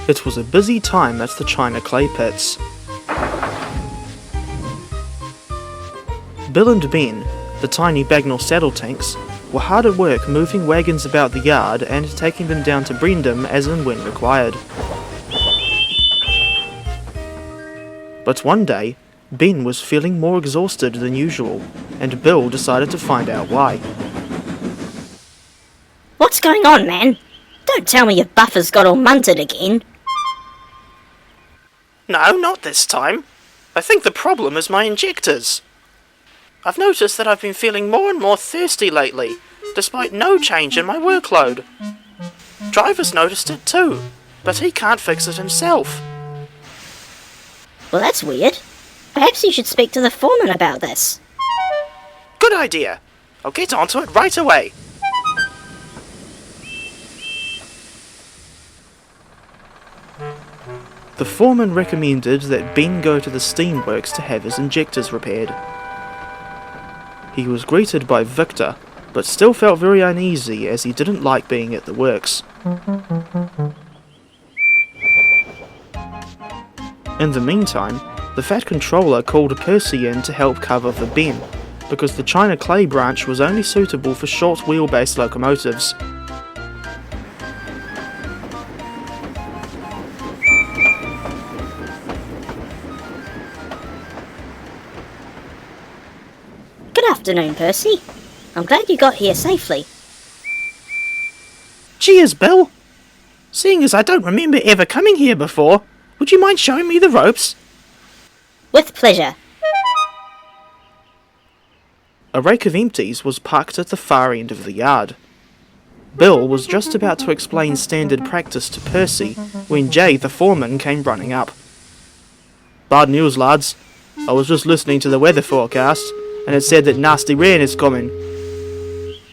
It was a busy time at the China clay pits. Bill and Ben, the tiny Bagnall saddle tanks, were hard at work moving wagons about the yard and taking them down to Brendam as and when required. But one day, Ben was feeling more exhausted than usual, and Bill decided to find out why. What's going on, man? Don't tell me your buffer's got all munted again. No, not this time. I think the problem is my injectors. I've noticed that I've been feeling more and more thirsty lately, despite no change in my workload. Driver's noticed it too, but he can't fix it himself. Well, that's weird. Perhaps you should speak to the foreman about this. Good idea. I'll get onto it right away. The foreman recommended that Ben go to the steamworks to have his injectors repaired. He was greeted by Victor, but still felt very uneasy as he didn't like being at the works. In the meantime, the Fat Controller called Percy in to help cover for Ben, because the China Clay branch was only suitable for short wheelbase locomotives. Good afternoon, Percy. I'm glad you got here safely. Cheers, Bill! Seeing as I don't remember ever coming here before, would you mind showing me the ropes? With pleasure. A rake of empties was parked at the far end of the yard. Bill was just about to explain standard practice to Percy when Jay, the foreman, came running up. Bad news, lads. I was just listening to the weather forecast, and it said that nasty rain is coming.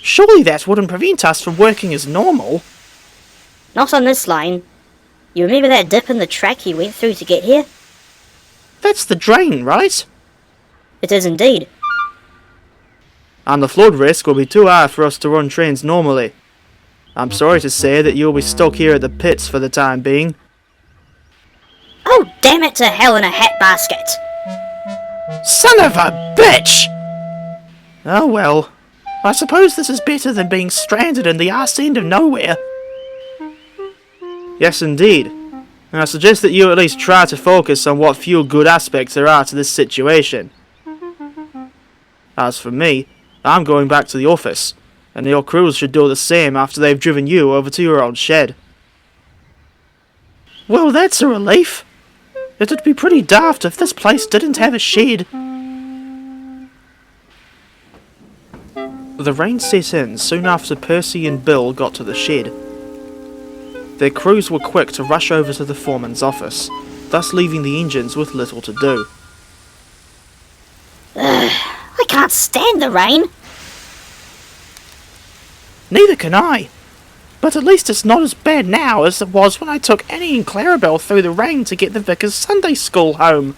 Surely that wouldn't prevent us from working as normal. Not on this line. You remember that dip in the track you went through to get here? That's the drain, right? It is indeed. And the flood risk will be too high for us to run trains normally. I'm sorry to say that you'll be stuck here at the pits for the time being. Oh, damn it to hell in a hat basket! Son of a bitch! Oh well, I suppose this is better than being stranded in the arse end of nowhere. Yes, indeed. And I suggest that you at least try to focus on what few good aspects there are to this situation. As for me, I'm going back to the office, and your crews should do the same after they've driven you over to your old shed. Well, that's a relief. It'd be pretty daft if this place didn't have a shed. The rain set in soon after Percy and Bill got to the shed. Their crews were quick to rush over to the foreman's office, thus leaving the engines with little to do. I can't stand the rain. Neither can I. But at least it's not as bad now as it was when I took Annie and Clarabelle through the rain to get the Vicar's Sunday school home.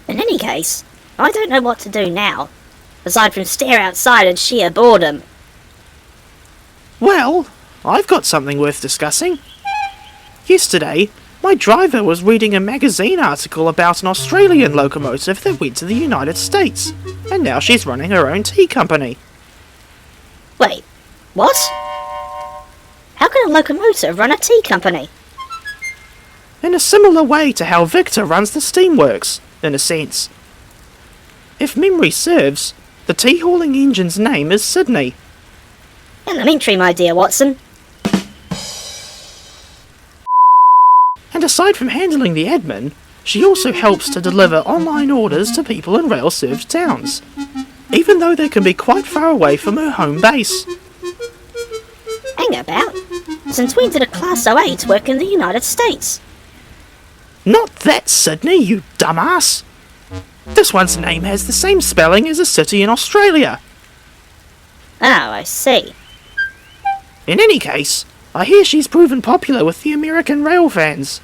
In any case, I don't know what to do now, aside from stare outside in sheer boredom. Well, I've got something worth discussing. Yesterday, my driver was reading a magazine article about an Australian locomotive that went to the United States, and now she's running her own tea company. Wait, what? How can a locomotive run a tea company? In a similar way to how Victor runs the steamworks, in a sense. If memory serves, the tea-hauling engine's name is Sydney. Elementary, my dear Watson. And aside from handling the admin, she also helps to deliver online orders to people in rail-served towns, even though they can be quite far away from her home base. Hang about. Since when did a Class 08 work in the United States? Not that Sydney, you dumbass! This one's name has the same spelling as a city in Australia. Oh, I see. In any case, I hear she's proven popular with the American rail fans.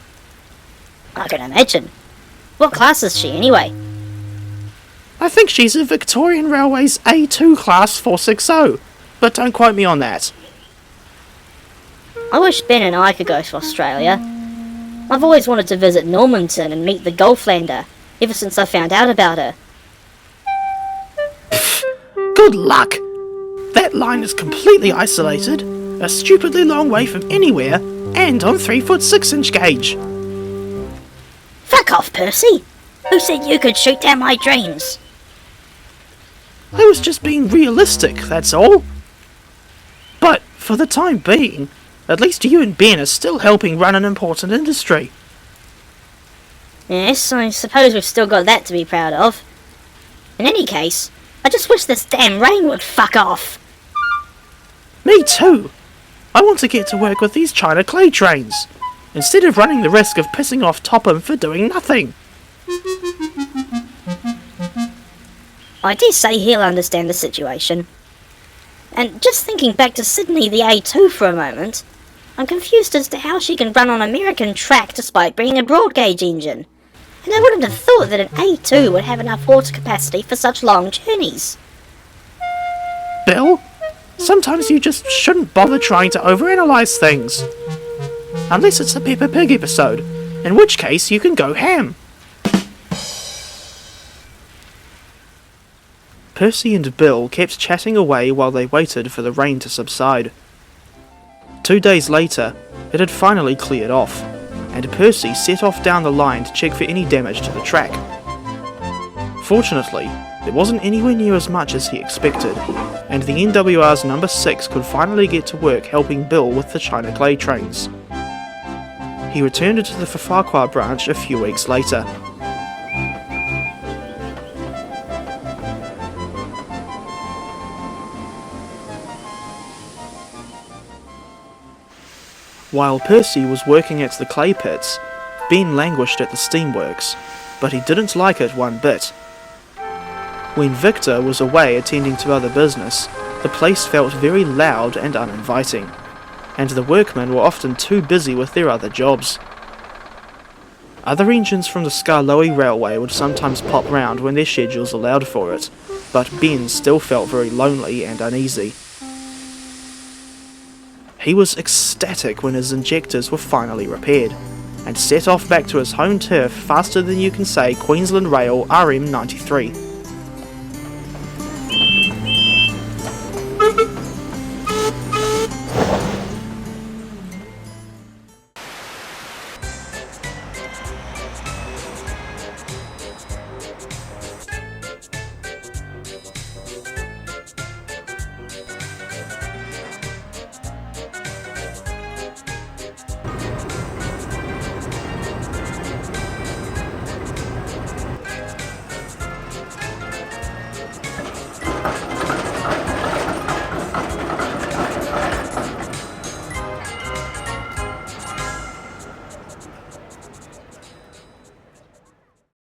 I can imagine. What class is she, anyway? I think she's a Victorian Railways A2 Class 460, but don't quote me on that. I wish Ben and I could go to Australia. I've always wanted to visit Normanton and meet the Golflander, ever since I found out about her. Good luck! That line is completely isolated, a stupidly long way from anywhere, and on 3'6" gauge. Fuck off, Percy! Who said you could shoot down my dreams? I was just being realistic, that's all. But, for the time being, at least you and Ben are still helping run an important industry. Yes, I suppose we've still got that to be proud of. In any case, I just wish this damn rain would fuck off. Me too. I want to get to work with these China clay trains, instead of running the risk of pissing off Topham for doing nothing. I dare say he'll understand the situation. And just thinking back to Sydney the A2 for a moment, I'm confused as to how she can run on American track despite being a broad gauge engine. And I wouldn't have thought that an A2 would have enough water capacity for such long journeys. Bill, sometimes you just shouldn't bother trying to overanalyze things. Unless it's a Peppa Pig episode, in which case you can go ham. Percy and Bill kept chatting away while they waited for the rain to subside. 2 days later, it had finally cleared off, and Percy set off down the line to check for any damage to the track. Fortunately, there wasn't anywhere near as much as he expected, and the NWR's number 6 could finally get to work helping Bill with the China clay trains. He returned to the Farquhar branch a few weeks later. While Percy was working at the clay pits, Ben languished at the steamworks, but he didn't like it one bit. When Victor was away attending to other business, the place felt very loud and uninviting, and the workmen were often too busy with their other jobs. Other engines from the Skarloey Railway would sometimes pop round when their schedules allowed for it, but Ben still felt very lonely and uneasy. He was ecstatic when his injectors were finally repaired, and set off back to his home turf faster than you can say Queensland Rail RM93.